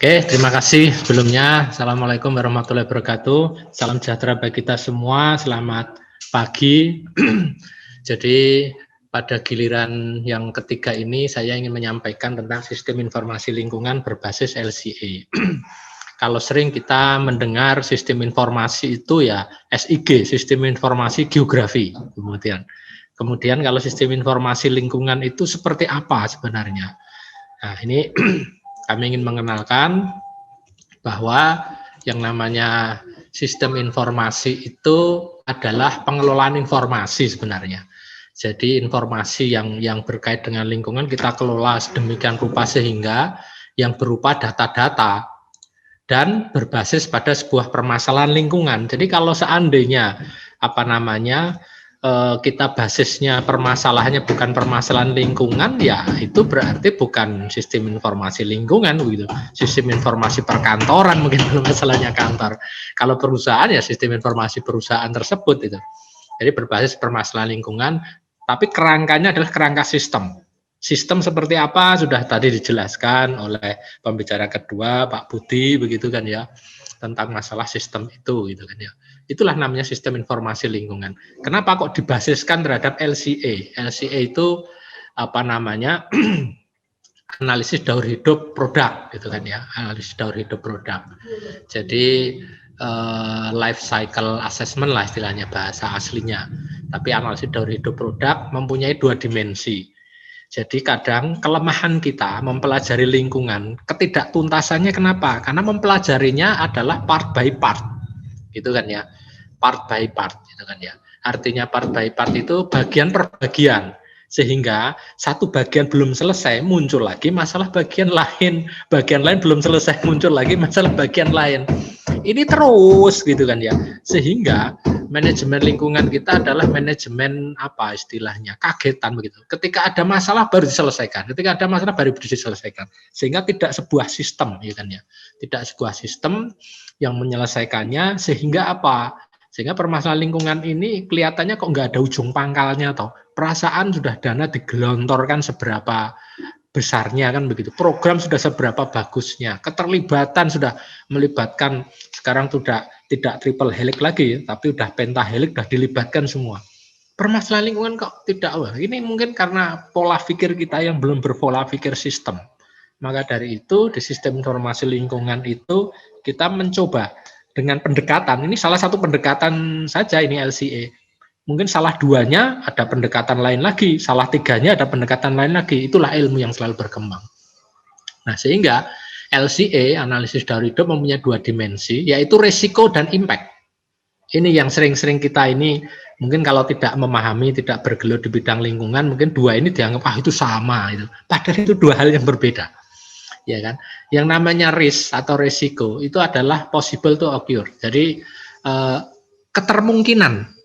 Oke, terima kasih sebelumnya. Assalamualaikum warahmatullahi wabarakatuh. Salam sejahtera bagi kita semua. Selamat pagi. Jadi pada giliran yang ketiga ini saya ingin menyampaikan tentang sistem informasi lingkungan berbasis LCA. Kalau sering kita mendengar sistem informasi itu ya SIG, sistem informasi geografi. Kemudian kalau sistem informasi lingkungan itu seperti apa sebenarnya? Nah, ini kami ingin mengenalkan bahwa yang namanya sistem informasi itu adalah pengelolaan informasi sebenarnya. Jadi informasi yang berkait dengan lingkungan kita kelola sedemikian rupa sehingga yang berupa data-data dan berbasis pada sebuah permasalahan lingkungan. Jadi kalau seandainya kita basisnya permasalahannya bukan permasalahan lingkungan, ya itu berarti bukan sistem informasi lingkungan begitu. Sistem informasi perkantoran mungkin kalau masalahnya kantor. Kalau perusahaan ya sistem informasi perusahaan tersebut itu. Jadi berbasis permasalahan lingkungan, tapi kerangkanya adalah kerangka sistem. Sistem seperti apa sudah tadi dijelaskan oleh pembicara kedua Pak Budi begitu kan ya, tentang masalah sistem itu gitu kan ya. Itulah namanya sistem informasi lingkungan. Kenapa kok dibasiskan terhadap LCA? LCA itu analisis daur hidup produk gitu kan ya, analisis daur hidup produk. Jadi life cycle assessment lah istilahnya bahasa aslinya. Tapi analisis daur hidup produk mempunyai dua dimensi. Jadi kadang kelemahan kita mempelajari lingkungan, ketidaktuntasannya kenapa? Karena mempelajarinya adalah part by part, gitu kan ya, part by part, gitu kan ya. Artinya part by part itu bagian per bagian, sehingga satu bagian belum selesai muncul lagi masalah bagian lain belum selesai muncul lagi masalah bagian lain. Ini terus gitu kan ya, sehingga manajemen lingkungan kita adalah manajemen kagetan begitu. Ketika ada masalah baru diselesaikan, sehingga tidak sebuah sistem, ya kan ya, tidak sebuah sistem yang menyelesaikannya, sehingga sehingga permasalahan lingkungan ini kelihatannya kok nggak ada ujung pangkalnya, toh perasaan sudah dana digelontorkan seberapa besarnya kan begitu, program sudah seberapa bagusnya, keterlibatan sudah melibatkan sekarang sudah tidak triple helix lagi, tapi udah pentahelix, sudah dilibatkan semua. Permasalahan lingkungan kok tidak, ini mungkin karena pola pikir kita yang belum berpola pikir sistem. Maka dari itu di sistem informasi lingkungan itu kita mencoba dengan pendekatan, ini salah satu pendekatan saja ini LCA. Mungkin salah duanya ada pendekatan lain lagi, salah tiganya ada pendekatan lain lagi. Itulah ilmu yang selalu berkembang. Nah, sehingga LCA, analisis daur hidup, mempunyai dua dimensi, yaitu risiko dan impact. Ini yang sering-sering kita ini, mungkin kalau tidak memahami, tidak bergelut di bidang lingkungan, mungkin dua ini dianggap, itu sama. Padahal itu dua hal yang berbeda. Ya kan? Yang namanya risk atau risiko, itu adalah possible to occur. Jadi, ketermungkinan.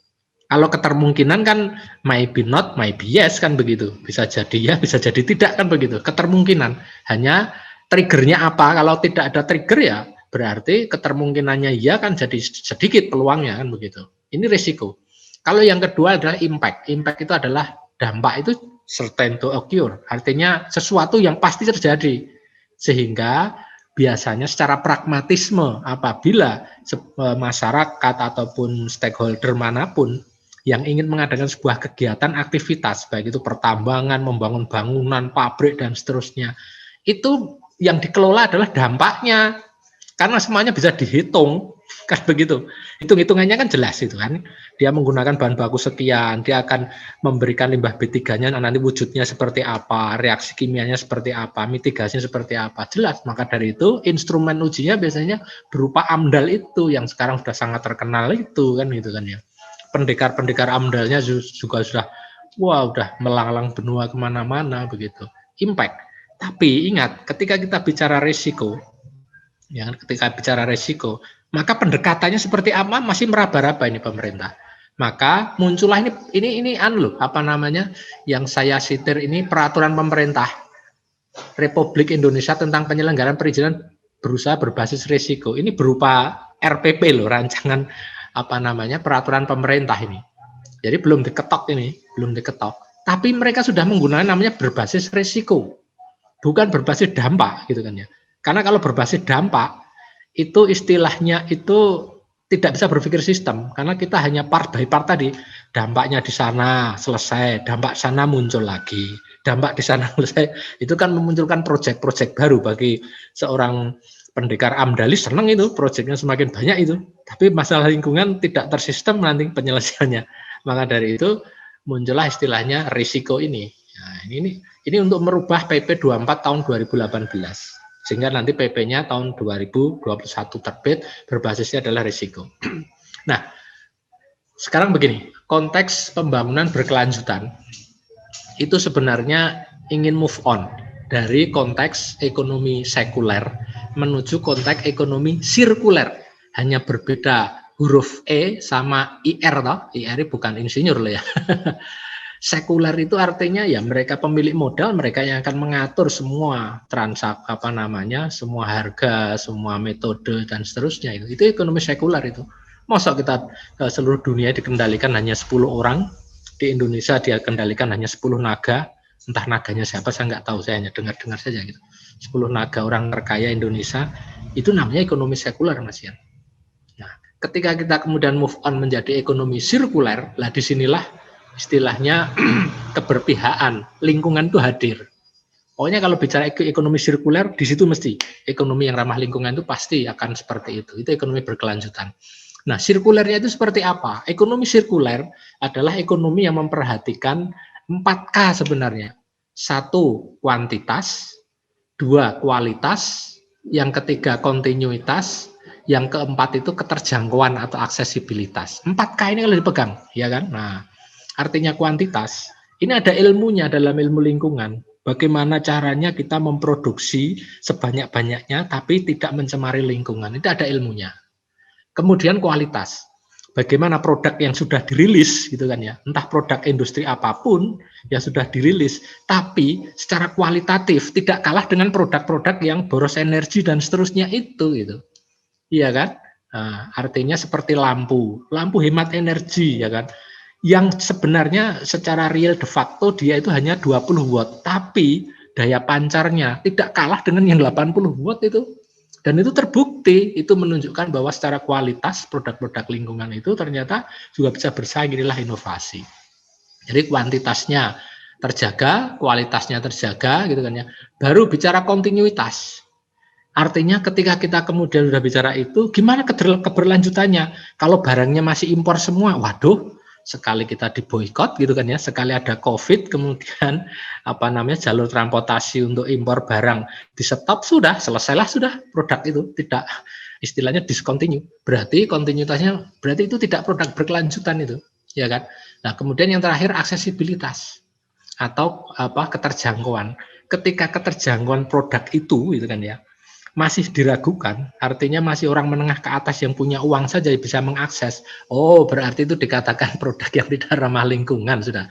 Kalau ketermungkinan kan maybe not, maybe yes kan begitu. Bisa jadi ya, bisa jadi tidak kan begitu. Ketermungkinan. Hanya triggernya apa? Kalau tidak ada trigger ya berarti ketermungkinannya ya kan jadi sedikit peluangnya kan begitu. Ini risiko. Kalau yang kedua adalah impact. Impact itu adalah dampak, itu certain to occur. Artinya sesuatu yang pasti terjadi. Sehingga biasanya secara pragmatisme apabila masyarakat ataupun stakeholder manapun yang ingin mengadakan sebuah kegiatan aktivitas, baik itu pertambangan, membangun bangunan, pabrik, dan seterusnya, itu yang dikelola adalah dampaknya, karena semuanya bisa dihitung, kan begitu. Hitung-hitungannya kan jelas itu kan, dia menggunakan bahan baku sekian, dia akan memberikan limbah B3-nya, nanti wujudnya seperti apa, reaksi kimianya seperti apa, mitigasinya seperti apa, jelas. Maka dari itu, instrumen ujinya biasanya berupa AMDAL itu, yang sekarang sudah sangat terkenal itu kan gitu kan ya. Pendekar-pendekar AMDAL-nya juga sudah udah melanglang benua kemana-mana begitu. Impact. Tapi ingat, ketika kita bicara risiko, maka pendekatannya seperti apa masih meraba-raba ini pemerintah. Maka muncullah ini yang saya sitir ini peraturan pemerintah Republik Indonesia tentang penyelenggaraan perizinan berusaha berbasis risiko. Ini berupa RPP loh, rancangan peraturan pemerintah ini. Jadi belum diketok. Tapi mereka sudah menggunakan namanya berbasis risiko, bukan berbasis dampak gitu kan ya. Karena kalau berbasis dampak, itu istilahnya itu tidak bisa berpikir sistem, karena kita hanya part by part tadi. Dampaknya di sana selesai, dampak sana muncul lagi, dampak di sana selesai. Itu kan memunculkan proyek-proyek baru bagi seorang pendekar AMDALI, senang itu, proyeknya semakin banyak itu. Tapi masalah lingkungan tidak tersistem nanti penyelesaiannya. Maka dari itu muncullah istilahnya risiko ini. Nah, ini untuk merubah PP 24 tahun 2018. Sehingga nanti PP-nya tahun 2021 terbit, berbasisnya adalah risiko. Nah, sekarang begini, konteks pembangunan berkelanjutan itu sebenarnya ingin move on dari konteks ekonomi sekuler menuju konteks ekonomi sirkuler. Hanya berbeda huruf E sama IR toh. IR bukan insinyur loh ya. Sekuler itu artinya ya mereka pemilik modal, mereka yang akan mengatur semua transaksi semua harga, semua metode dan seterusnya. Itu ekonomi sekuler itu. Masa kita seluruh dunia dikendalikan hanya 10 orang, di Indonesia dia kendalikan hanya 10 naga, entah naganya siapa saya nggak tahu, saya hanya dengar-dengar saja gitu. 10 naga orang terkaya Indonesia, itu namanya ekonomi sekuler, Mas Yan. Nah, ketika kita kemudian move on menjadi ekonomi sirkuler, lah disinilah istilahnya keberpihakan lingkungan itu hadir. Pokoknya kalau bicara ekonomi sirkuler, di situ mesti ekonomi yang ramah lingkungan itu pasti akan seperti itu. Itu ekonomi berkelanjutan. Nah, sirkulernya itu seperti apa? Ekonomi sirkuler adalah ekonomi yang memperhatikan 4K sebenarnya. 1, kuantitas, 2, kualitas, yang ketiga kontinuitas, yang keempat itu keterjangkauan atau aksesibilitas. 4K ini kalau dipegang, ya kan? Nah, artinya kuantitas, ini ada ilmunya dalam ilmu lingkungan. Bagaimana caranya kita memproduksi sebanyak-banyaknya tapi tidak mencemari lingkungan. Itu ada ilmunya. Kemudian kualitas. Bagaimana produk yang sudah dirilis gitu kan ya. Entah produk industri apapun yang sudah dirilis, tapi secara kualitatif tidak kalah dengan produk-produk yang boros energi dan seterusnya itu gitu. Iya kan? Nah, artinya seperti lampu hemat energi ya kan. Yang sebenarnya secara real de facto dia itu hanya 20 watt, tapi daya pancarnya tidak kalah dengan yang 80 watt itu. Dan itu terbukti, itu menunjukkan bahwa secara kualitas produk-produk lingkungan itu ternyata juga bisa bersaing, inilah inovasi. Jadi kuantitasnya terjaga, kualitasnya terjaga gitu kan ya. Baru bicara kontinuitas. Artinya ketika kita kemudian sudah bicara itu, gimana keberlanjutannya? Kalau barangnya masih impor semua, waduh, sekali kita diboikot gitu kan ya, sekali ada COVID, kemudian jalur transportasi untuk impor barang di stop, sudah selesailah sudah produk itu tidak istilahnya discontinue. Berarti kontinuitasnya berarti itu tidak produk berkelanjutan itu, ya kan? Nah, kemudian yang terakhir aksesibilitas atau keterjangkauan. Ketika keterjangkauan produk itu gitu kan ya, masih diragukan, artinya masih orang menengah ke atas yang punya uang saja bisa mengakses. Oh, berarti itu dikatakan produk yang tidak ramah lingkungan sudah.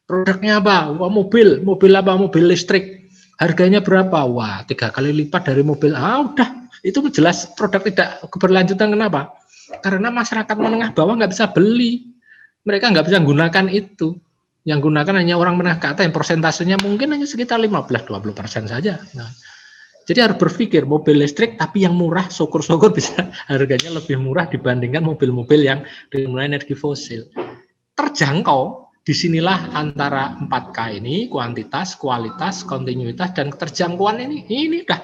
Produknya apa? Wah, mobil apa? Mobil listrik. Harganya berapa? Wah, 3 kali lipat dari mobil. Ah, udah. Itu jelas produk tidak keberlanjutan. Kenapa? Karena masyarakat menengah bawah nggak bisa beli. Mereka nggak bisa menggunakan itu. Yang gunakan hanya orang menengah ke atas yang persentasenya mungkin hanya sekitar 15-20% saja. Nah, jadi harus berpikir mobil listrik tapi yang murah, syukur-syukur bisa harganya lebih murah dibandingkan mobil-mobil yang dengan energi fosil. Terjangkau, disinilah antara 4K ini, kuantitas, kualitas, kontinuitas, dan keterjangkauan ini dah.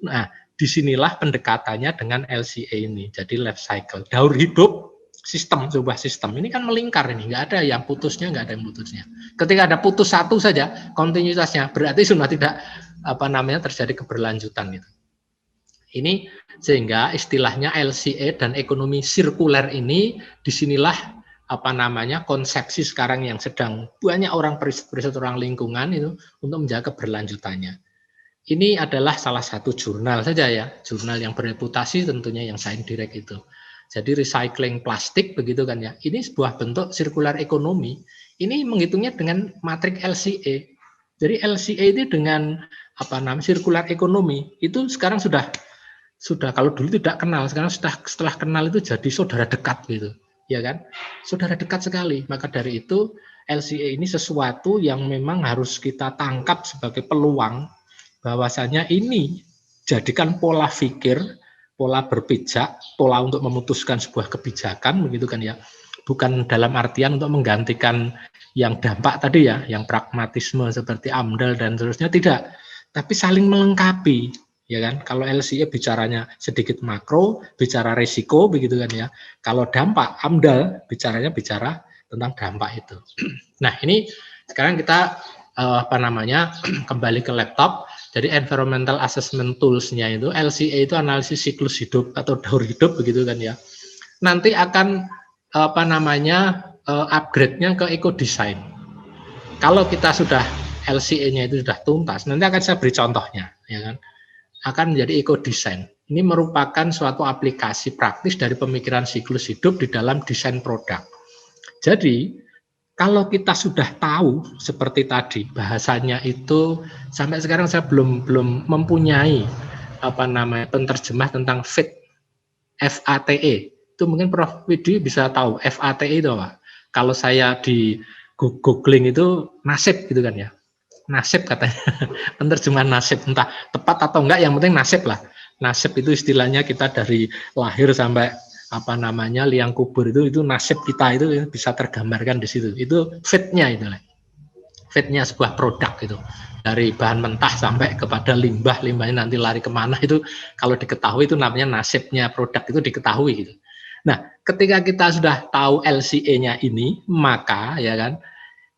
Nah, disinilah pendekatannya dengan LCA ini, jadi life cycle, daur hidup sistem, sebuah sistem. Ini kan melingkar ini, nggak ada yang putusnya, nggak ada yang putusnya. Ketika ada putus satu saja, kontinuitasnya, berarti sudah tidak terjadi keberlanjutan itu. Ini sehingga istilahnya LCA dan ekonomi sirkuler ini disinilah konsepsi sekarang yang sedang banyak orang periset orang lingkungan itu untuk menjaga keberlanjutannya. Ini adalah salah satu jurnal saja ya, jurnal yang bereputasi tentunya yang Science Direct itu. Jadi recycling plastik begitu kan ya. Ini sebuah bentuk sirkular ekonomi. Ini menghitungnya dengan matrik LCA. Jadi LCA ini dengan sirkular ekonomi itu sekarang sudah kalau dulu tidak kenal, sekarang setelah kenal itu jadi saudara dekat gitu, ya kan? Saudara dekat sekali. Maka dari itu LCA ini sesuatu yang memang harus kita tangkap sebagai peluang bahwasanya ini jadikan pola pikir, pola berpijak, pola untuk memutuskan sebuah kebijakan, begitu kan ya. Bukan dalam artian untuk menggantikan yang dampak tadi ya, yang pragmatisme seperti AMDAL dan seterusnya, tidak. Tapi saling melengkapi, ya kan. Kalau LCA bicaranya sedikit makro, bicara resiko, begitu kan ya. Kalau dampak, AMDAL bicara tentang dampak itu. Nah, ini sekarang kita kembali ke laptop. Jadi environmental assessment tools-nya itu LCA itu analisis siklus hidup atau daur hidup, begitu kan ya. Nanti akan upgrade-nya ke eco design. Kalau kita sudah LCA-nya itu sudah tuntas, nanti akan saya beri contohnya, ya kan. Akan menjadi eco design. Ini merupakan suatu aplikasi praktis dari pemikiran siklus hidup di dalam desain produk. Jadi kalau kita sudah tahu seperti tadi bahasanya itu, sampai sekarang saya belum mempunyai penerjemah tentang FATE, FATE. Itu mungkin Prof Widi bisa tahu FATE itu apa. Kalau saya di googling itu nasib gitu kan ya. Nasib katanya. Penerjemahan nasib, entah tepat atau enggak, yang penting nasib lah. Nasib itu istilahnya kita dari lahir sampai liang kubur itu nasib kita itu bisa tergambarkan di situ. Itu fate-nya itu. Fate-nya sebuah produk itu. Dari bahan mentah sampai kepada limbahnya nanti lari kemana itu, kalau diketahui itu namanya nasibnya produk itu diketahui gitu. Nah, ketika kita sudah tahu LCA-nya ini, maka ya kan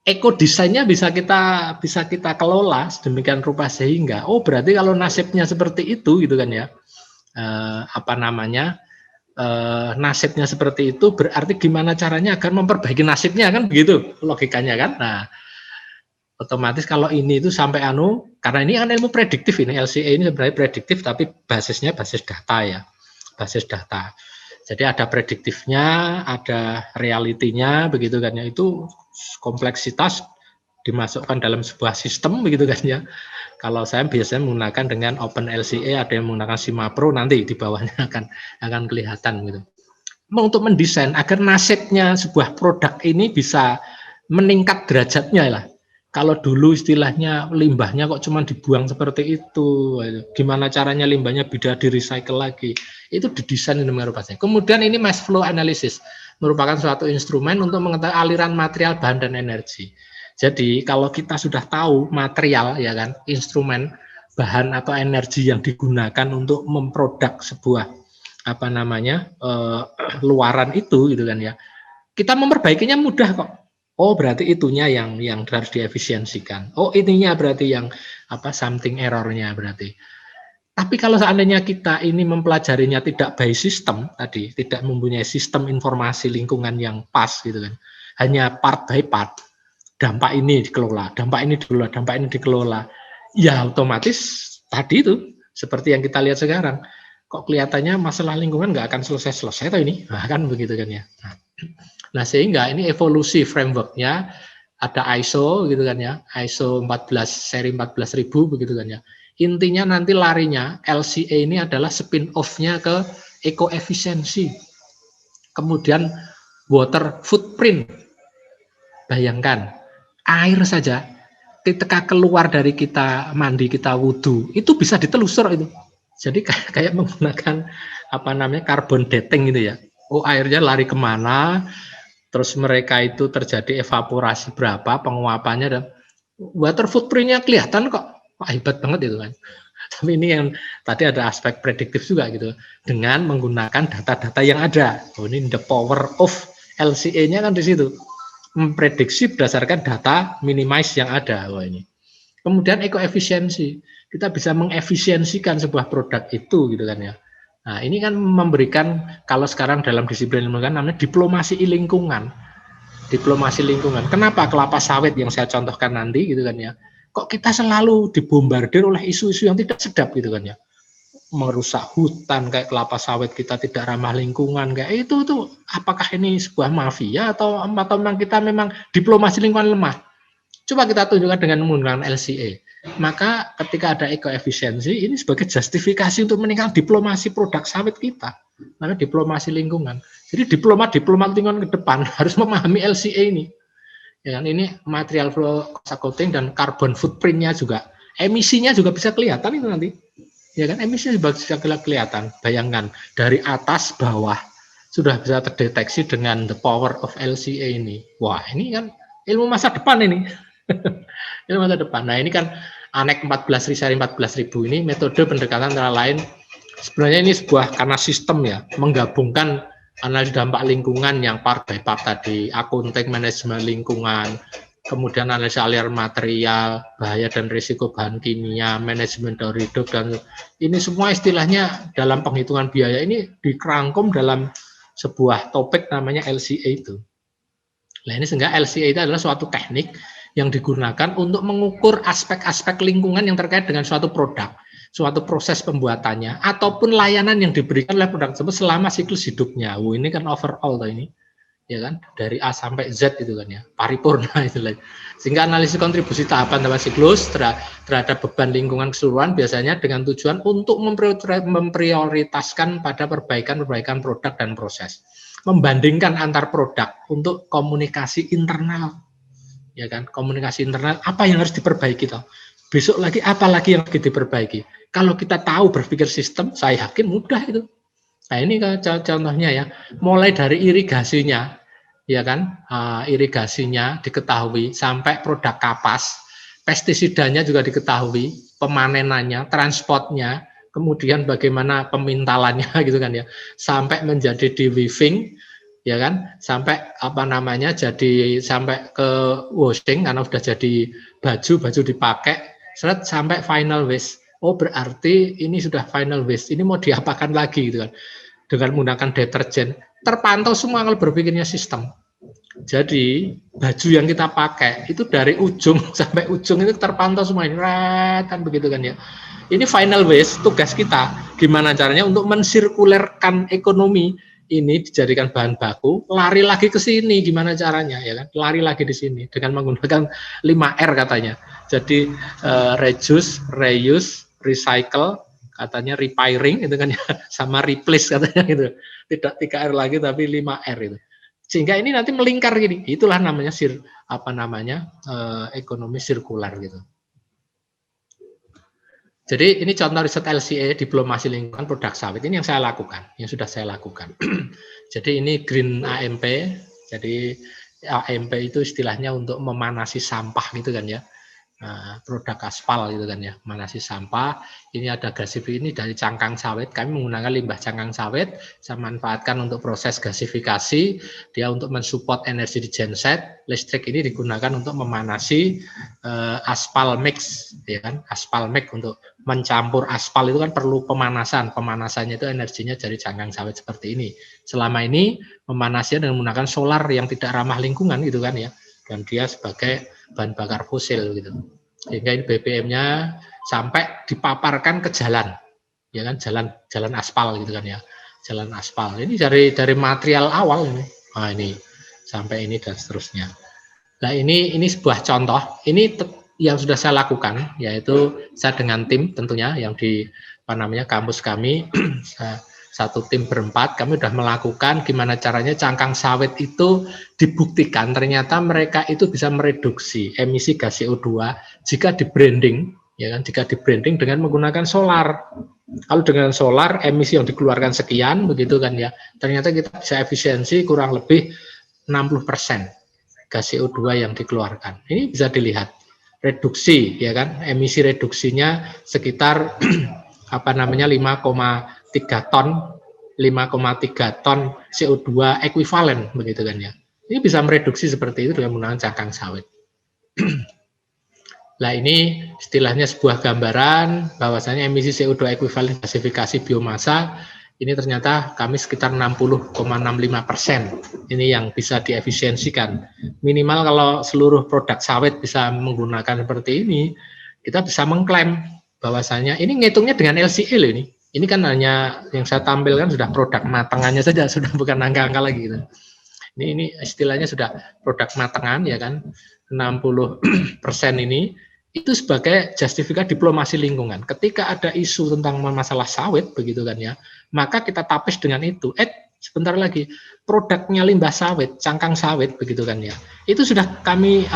eco design-nya bisa kita kelola sedemikian rupa sehingga berarti kalau nasibnya seperti itu gitu kan ya. Nasibnya seperti itu, berarti gimana caranya agar memperbaiki nasibnya, kan begitu logikanya kan. Nah, otomatis kalau ini itu sampai karena ini kan ilmu prediktif, ini LCA ini sebenarnya prediktif tapi basisnya basis data ya, basis data. Jadi ada prediktifnya, ada realitinya, begitu kan ya. Itu kompleksitas dimasukkan dalam sebuah sistem, begitu kan ya. Kalau saya biasanya menggunakan dengan OpenLCA, ada yang menggunakan Simapro, nanti di bawahnya akan kelihatan gitu. Untuk mendesain agar nasibnya sebuah produk ini bisa meningkat derajatnya lah. Kalau dulu istilahnya limbahnya kok cuma dibuang seperti itu, gimana caranya limbahnya bisa di-recycle lagi, itu didesain ini merupakan. Kemudian ini mass flow analysis, merupakan suatu instrumen untuk mengetahui aliran material, bahan, dan energi. Jadi kalau kita sudah tahu material, ya kan, instrumen, bahan atau energi yang digunakan untuk memproduk sebuah luaran itu, gitu kan ya, kita memperbaikinya mudah kok. Berarti itunya yang harus diefisiensikan. Ininya berarti yang something errornya berarti. Tapi kalau seandainya kita ini mempelajarinya tidak by system tadi, tidak mempunyai sistem informasi lingkungan yang pas gitu kan, hanya part by part, dampak ini dikelola, dampak ini dikelola, dampak ini dikelola, ya otomatis tadi itu seperti yang kita lihat sekarang, kok kelihatannya masalah lingkungan nggak akan selesai atau ini, kan begitu kan ya. Nah, sehingga ini evolusi frameworknya ada ISO gitu kan ya, ISO 14 seri 14.000 begitu kan ya. Intinya nanti larinya LCA ini adalah spin off-nya ke eco efisiensi. Kemudian water footprint. Bayangkan, air saja ketika keluar dari kita mandi, kita wudhu, itu bisa ditelusur itu. Jadi kayak menggunakan carbon dating gitu ya. Airnya lari kemana, terus mereka itu terjadi evaporasi berapa, penguapannya, dan water footprint-nya kelihatan kok. Hebat banget itu kan. Tapi ini yang tadi ada aspek prediktif juga gitu, dengan menggunakan data-data yang ada. Ini the power of LCA-nya kan di situ, memprediksi berdasarkan data minimize yang ada. Ini. Kemudian eco efisiensi, kita bisa mengefisiensikan sebuah produk itu gitu kan ya. Nah, ini kan memberikan, kalau sekarang dalam disiplin ilmu kan namanya diplomasi lingkungan. Diplomasi lingkungan. Kenapa kelapa sawit yang saya contohkan nanti gitu kan ya. Kok kita selalu dibombardir oleh isu-isu yang tidak sedap gitu kan ya. Merusak hutan kayak kelapa sawit kita tidak ramah lingkungan kayak itu tuh, apakah ini sebuah mafia atau memang kita memang diplomasi lingkungan lemah? Coba kita tunjukkan dengan menggunakan LCA. Maka ketika ada eco efisiensi, ini sebagai justifikasi untuk meningkatkan diplomasi produk sawit kita. Karena diplomasi lingkungan. Jadi diplomat lingkungan ke depan harus memahami LCA ini. Ya kan, ini material flow coating dan carbon footprint-nya juga. Emisinya juga bisa kelihatan itu nanti. ya kan, emisi bisa kelihatan. Bayangkan dari atas bawah sudah bisa terdeteksi dengan the power of LCA ini. Wah, ini kan ilmu masa depan ini. Ilmu masa depan. Nah, ini kan ANEK 14 seri 14.000 ini metode pendekatan antara lain. Sebenarnya ini sebuah karena sistem ya, menggabungkan analisis dampak lingkungan yang part by part tadi, akunting manajemen lingkungan, kemudian analisa aliran material, bahaya dan risiko bahan kimia, manajemen daur hidup, dan ini semua istilahnya dalam penghitungan biaya ini dikerangkum dalam sebuah topik namanya LCA itu. Nah, ini sehingga LCA itu adalah suatu teknik yang digunakan untuk mengukur aspek-aspek lingkungan yang terkait dengan suatu produk, suatu proses pembuatannya, ataupun layanan yang diberikan oleh produk tersebut selama siklus hidupnya. Ini kan overall ini, ya kan, dari A sampai Z itu kan ya, paripurna itu. Sehingga analisis kontribusi tahapan siklus terhadap beban lingkungan keseluruhan biasanya dengan tujuan untuk memprioritaskan pada perbaikan produk dan proses, membandingkan antar produk untuk komunikasi internal, ya kan, komunikasi internal apa yang harus diperbaiki toh. Besok lagi apa lagi yang harus diperbaiki. Kalau kita tahu berpikir sistem, saya yakin mudah itu. Nah, ini contohnya ya, mulai dari irigasinya, ya kan, irigasinya diketahui sampai produk kapas, pestisidanya juga diketahui, pemanenannya, transportnya, kemudian bagaimana pemintalannya gitu kan ya, sampai menjadi di weaving, ya kan, sampai jadi sampai ke washing karena sudah jadi baju dipakai, sampai final waste. Oh, berarti ini sudah final waste, ini mau diapakan lagi gitu kan, dengan menggunakan deterjen, terpantau semua kalau berpikirnya sistem. Jadi baju yang kita pakai itu dari ujung sampai ujung itu terpantau semua, ini kan begitu kan ya. Ini final waste, tugas kita gimana caranya untuk mensirkulerkan ekonomi ini dijadikan bahan baku, lari lagi ke sini, gimana caranya ya kan, lari lagi di sini dengan menggunakan 5R katanya. Jadi reduce, reuse, recycle, katanya repairing itu kan ya, sama replace katanya gitu. Tidak 3R lagi tapi 5R itu. Sehingga ini nanti melingkar gini. Itulah namanya ekonomi sirkular gitu. Jadi ini contoh riset LCA, diplomasi lingkungan produk sawit, ini yang saya lakukan, yang sudah saya lakukan. Jadi ini green AMP. Jadi AMP itu istilahnya untuk memanasi sampah gitu kan ya. Produk aspal gitu kan ya, manasi sampah. Ini ada gasifikasi, ini dari cangkang sawit. Kami menggunakan limbah cangkang sawit, saya manfaatkan untuk proses gasifikasi, dia untuk mensupport energi di genset. Listrik ini digunakan untuk memanasi aspal mix, ya kan, aspal mix untuk mencampur aspal itu kan perlu pemanasan. Pemanasannya itu energinya dari cangkang sawit seperti ini. Selama ini memanasnya dengan menggunakan solar yang tidak ramah lingkungan gitu kan ya, dan dia sebagai bahan bakar fosil gitu. Sehingga ini BBM-nya sampai dipaparkan ke jalan, ya kan, jalan aspal gitu kan ya, jalan aspal. Ini dari material awal ini. Nah, ini sampai ini dan seterusnya. Nah, ini sebuah contoh. Ini yang sudah saya lakukan, yaitu saya dengan tim tentunya yang di kampus kami. Satu tim berempat, kami sudah melakukan gimana caranya cangkang sawit itu dibuktikan ternyata mereka itu bisa mereduksi emisi gas CO2 jika di branding, ya kan, jika di branding dengan menggunakan solar. Kalau dengan solar emisi yang dikeluarkan sekian begitu kan ya, ternyata kita bisa efisiensi kurang lebih 60% gas CO2 yang dikeluarkan. Ini bisa dilihat reduksi, ya kan, emisi reduksinya sekitar 5,3 ton CO2 ekuivalen begitu kan ya. Ini bisa mereduksi seperti itu dengan menggunakan cangkang sawit. Nah, ini istilahnya sebuah gambaran bahwasanya emisi CO2 ekuivalen gasifikasi biomasa ini ternyata kami sekitar 60,65%. Ini yang bisa diefisiensikan. Minimal kalau seluruh produk sawit bisa menggunakan seperti ini, kita bisa mengklaim bahwasanya ini ngitungnya dengan LCA loh ini. Ini kan hanya yang saya tampilkan sudah produk matangannya saja, sudah bukan angka-angka lagi gitu. Ini istilahnya sudah produk matangan ya kan. 60% ini itu sebagai justifikasi diplomasi lingkungan. Ketika ada isu tentang masalah sawit begitu kan ya, maka kita tapis dengan itu. Sebentar lagi produknya limbah sawit, cangkang sawit begitu kan ya. Itu sudah kami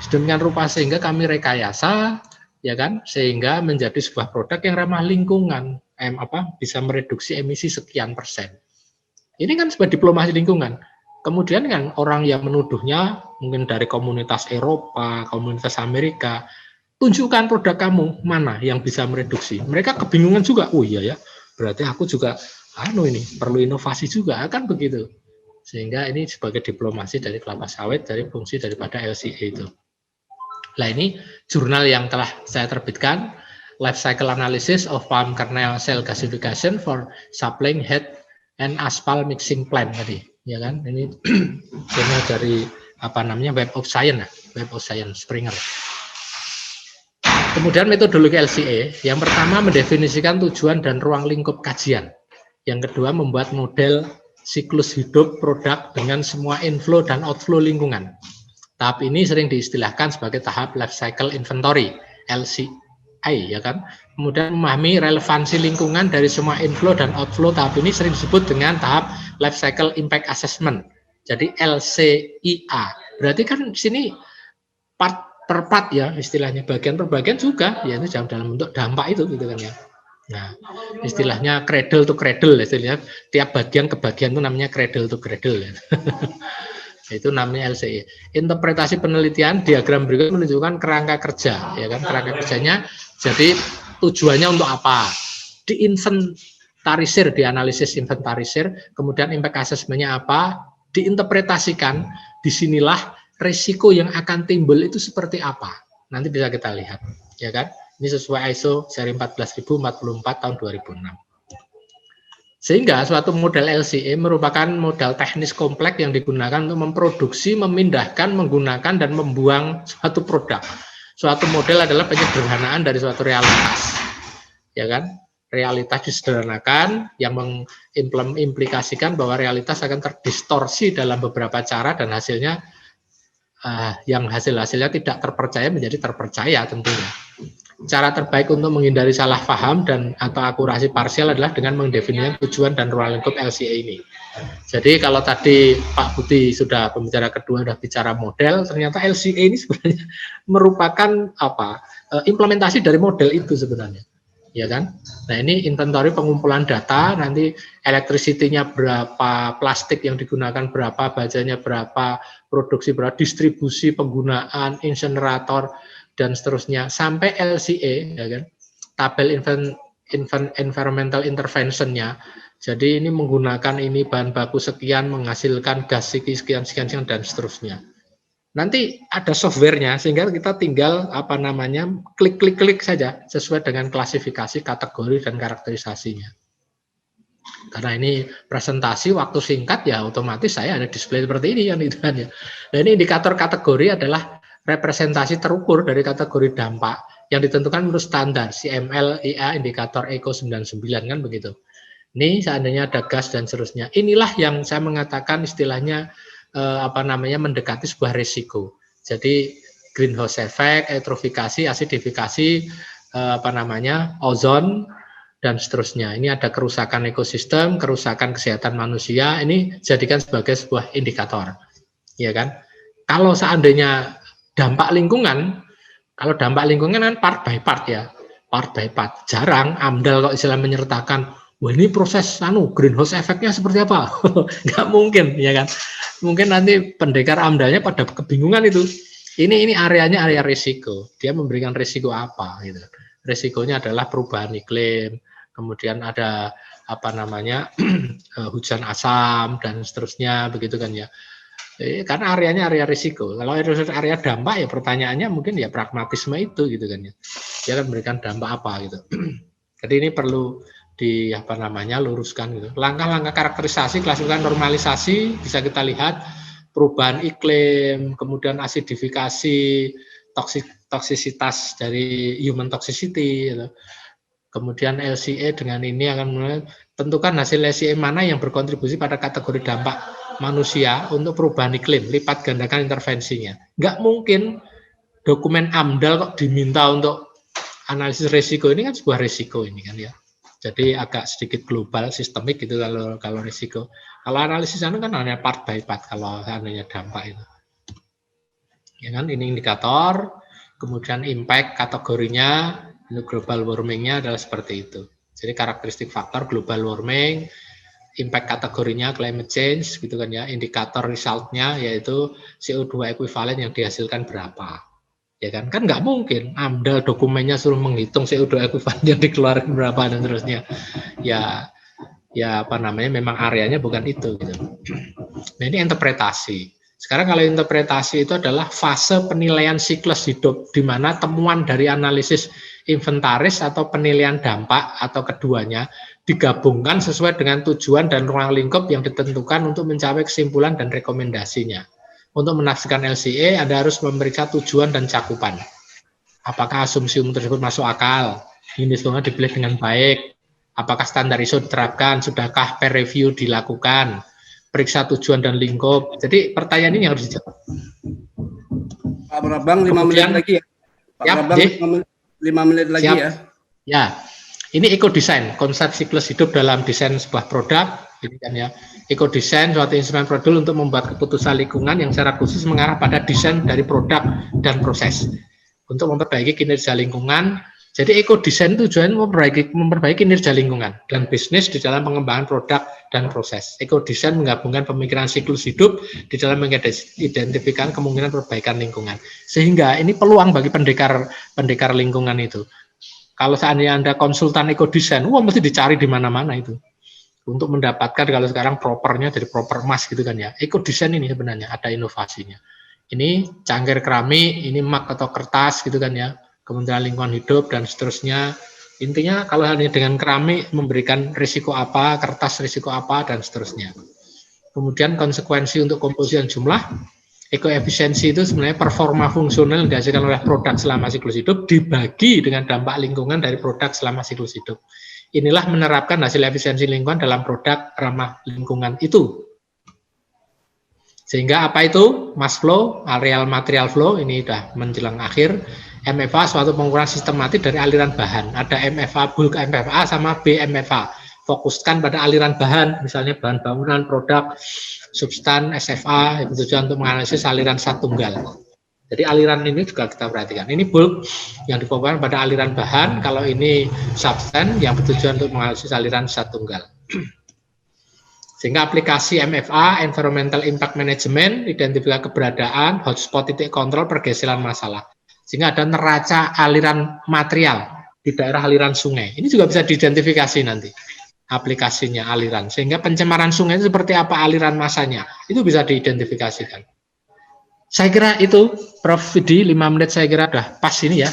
sedemikian rupa sehingga kami rekayasa ya kan, sehingga menjadi sebuah produk yang ramah lingkungan, bisa mereduksi emisi sekian persen. Ini kan sebuah diplomasi lingkungan. Kemudian kan orang yang menuduhnya mungkin dari komunitas Eropa, komunitas Amerika, tunjukkan produk kamu mana yang bisa mereduksi. Mereka kebingungan juga. Oh iya ya, berarti aku juga ini perlu inovasi juga, kan begitu. Sehingga ini sebagai diplomasi dari kelapa sawit, dari fungsi daripada LCA itu. Nah, ini jurnal yang telah saya terbitkan, Life Cycle Analysis of Palm Kernel Cell Gasification for Sapling Head and Aspal Mixing Plant tadi, ya kan? Ini jurnal dari Web of Science, Web of Science Springer. Kemudian metodologi LCA, yang pertama mendefinisikan tujuan dan ruang lingkup kajian. Yang kedua membuat model siklus hidup produk dengan semua inflow dan outflow lingkungan. Tahap ini sering diistilahkan sebagai tahap life cycle inventory, LCI, ya kan? Kemudian memahami relevansi lingkungan dari semua inflow dan outflow. Tahap ini sering disebut dengan tahap life cycle impact assessment. Jadi LCIA. Berarti kan di sini part per part ya istilahnya, bagian per bagian juga, yaitu dalam bentuk dampak itu gitu kan ya. Nah, istilahnya cradle to cradle, istilahnya tiap bagian ke bagian itu namanya cradle to cradle. Ya. Itu namanya LCI. Interpretasi penelitian, diagram berikut menunjukkan kerangka kerja, ya kan? Kerangka kerjanya, jadi tujuannya untuk apa? Diinventarisir, dianalisis inventarisir, kemudian impact assessment-nya apa? Diinterpretasikan, disinilah risiko yang akan timbul itu seperti apa. Nanti bisa kita lihat, ya kan? Ini sesuai ISO seri 14044 tahun 2006. Sehingga suatu model LCA merupakan model teknis kompleks yang digunakan untuk memproduksi, memindahkan, menggunakan, dan membuang suatu produk. Suatu model adalah penyederhanaan dari suatu realitas. Ya kan? Realitas disederhanakan yang mengimplikasikan bahwa realitas akan terdistorsi dalam beberapa cara dan hasilnya yang hasil-hasilnya tidak terpercaya menjadi terpercaya tentunya. Cara terbaik untuk menghindari salah paham dan atau akurasi parsial adalah dengan mendefinisikan tujuan dan ruang lingkup LCA ini. Jadi kalau tadi Pak Budi sudah pembicara kedua sudah bicara model, ternyata LCA ini sebenarnya merupakan implementasi dari model itu sebenarnya. Ya kan? Nah, ini inventory pengumpulan data, nanti electricity-nya berapa, plastik yang digunakan berapa, bajanya berapa, produksi berapa, distribusi, penggunaan, insenerator, dan seterusnya, sampai LCA, ya kan? Tabel environmental intervention-nya. Jadi ini menggunakan ini bahan baku sekian, menghasilkan gas sekian, dan seterusnya. Nanti ada softwarenya sehingga kita tinggal klik saja sesuai dengan klasifikasi, kategori, dan karakterisasinya. Karena ini presentasi waktu singkat ya otomatis saya ada display seperti ini kan ya. Nah, ini indikator kategori adalah representasi terukur dari kategori dampak yang ditentukan menurut standar CML IA indikator ECO 99 kan begitu. Ini seandainya ada gas dan seterusnya. Inilah yang saya mengatakan istilahnya mendekati sebuah risiko. Jadi greenhouse effect, eutrofikasi, asidifikasi, ozon dan seterusnya. Ini ada kerusakan ekosistem, kerusakan kesehatan manusia. Ini jadikan sebagai sebuah indikator, ya kan? Kalau seandainya dampak lingkungan, kalau dampak lingkungan kan part by part ya, part by part. Jarang AMDAL kok istilah menyertakan, wah ini proses greenhouse effect-nya seperti apa? Nggak mungkin, ya kan? Mungkin nanti pendekar AMDAL-nya pada kebingungan itu. Ini areanya area risiko. Dia memberikan risiko apa? Gitu. Risikonya adalah perubahan iklim, kemudian ada hujan asam dan seterusnya, begitu kan ya. Karena areanya area risiko. Kalau area dampak ya pertanyaannya mungkin ya pragmatisme itu gitu kan ya. Dia akan memberikan dampak apa gitu. Jadi ini perlu luruskan gitu. Langkah-langkah karakterisasi, klasifikasi, normalisasi bisa kita lihat perubahan iklim, kemudian asidifikasi, toksisitas dari human toxicity gitu. Kemudian LCA dengan ini akan tentukan hasil LCA mana yang berkontribusi pada kategori dampak manusia untuk perubahan iklim, lipat gandakan intervensinya. Nggak mungkin dokumen AMDAL kok diminta untuk analisis risiko, ini kan sebuah risiko ini kan ya. Jadi agak sedikit global, sistemik gitu kalau risiko. Kalau analisis kan hanya part by part kalau seandainya dampak itu. Ya kan, ini indikator. Kemudian impact kategorinya, global warmingnya adalah seperti itu. Jadi karakteristik faktor global warming, impact kategorinya climate change, gitu kan ya. Indikator resultnya yaitu CO2 ekuivalen yang dihasilkan berapa. Ya kan nggak mungkin AMDAL dokumennya suruh menghitung CO2 ekuivalen yang dikeluarkan berapa dan terusnya. Ya apa namanya, memang areanya bukan itu gitu. Nah, ini interpretasi. Sekarang kalau interpretasi itu adalah fase penilaian siklus hidup, di mana temuan dari analisis inventaris atau penilaian dampak atau keduanya digabungkan sesuai dengan tujuan dan ruang lingkup yang ditentukan untuk mencapai kesimpulan dan rekomendasinya. Untuk menafsirkan LCA, Anda harus memeriksa tujuan dan cakupan. Apakah asumsi umum tersebut masuk akal? Ini semua dipilih dengan baik. Apakah standar ISO diterapkan? Sudahkah peer review dilakukan? Periksa tujuan dan lingkup. Jadi pertanyaan ini harus dijawab. Pak Prabang, 5 menit lagi ya. Pak Prabang, 5 menit lagi ya. Ya, ini eco design, konsep siklus hidup dalam desain sebuah produk. Ini kan ya, eco design suatu instrumen produk untuk membuat keputusan lingkungan yang secara khusus mengarah pada desain dari produk dan proses untuk memperbaiki kinerja lingkungan. Jadi eco design tujuannya memperbaiki kinerja lingkungan dan bisnis di dalam pengembangan produk dan proses. Eco design menggabungkan pemikiran siklus hidup di dalam mengidentifikasi kemungkinan perbaikan lingkungan. Sehingga ini peluang bagi pendekar lingkungan itu. Kalau seandainya Anda konsultan eco design, mesti dicari di mana-mana itu. Untuk mendapatkan kalau sekarang propernya dari proper emas gitu kan ya. Eco design ini sebenarnya ada inovasinya. Ini cangkir keramik, ini mug atau kertas gitu kan ya. Kementerian Lingkungan Hidup dan seterusnya. Intinya kalau hanya dengan keramik memberikan risiko apa, kertas risiko apa dan seterusnya. Kemudian konsekuensi untuk komposisi jumlah, ekoefisiensi itu sebenarnya performa fungsional yang dihasilkan oleh produk selama siklus hidup dibagi dengan dampak lingkungan dari produk selama siklus hidup. Inilah menerapkan hasil efisiensi lingkungan dalam produk ramah lingkungan itu. Sehingga apa itu? Mass flow, areal material flow, ini sudah menjelang akhir. MFA suatu pengukuran sistematik dari aliran bahan. Ada MFA bulk MFA sama BMFA. Fokuskan pada aliran bahan, misalnya bahan bangunan, produk, substan, SFA, yang bertujuan untuk menganalisis aliran zat tunggal. Jadi aliran ini juga kita perhatikan. Ini bulk yang difokuskan pada aliran bahan, kalau ini substan yang bertujuan untuk menganalisis aliran zat tunggal. Sehingga aplikasi MFA, Environmental Impact Management, identifikasi keberadaan, hotspot titik kontrol pergeseran masalah. Sehingga ada neraca aliran material di daerah aliran sungai. Ini juga bisa diidentifikasi nanti aplikasinya aliran. Sehingga pencemaran sungai itu seperti apa aliran masanya, itu bisa diidentifikasikan. Saya kira itu, Prof. Vidi, 5 menit saya kira sudah pas ini ya.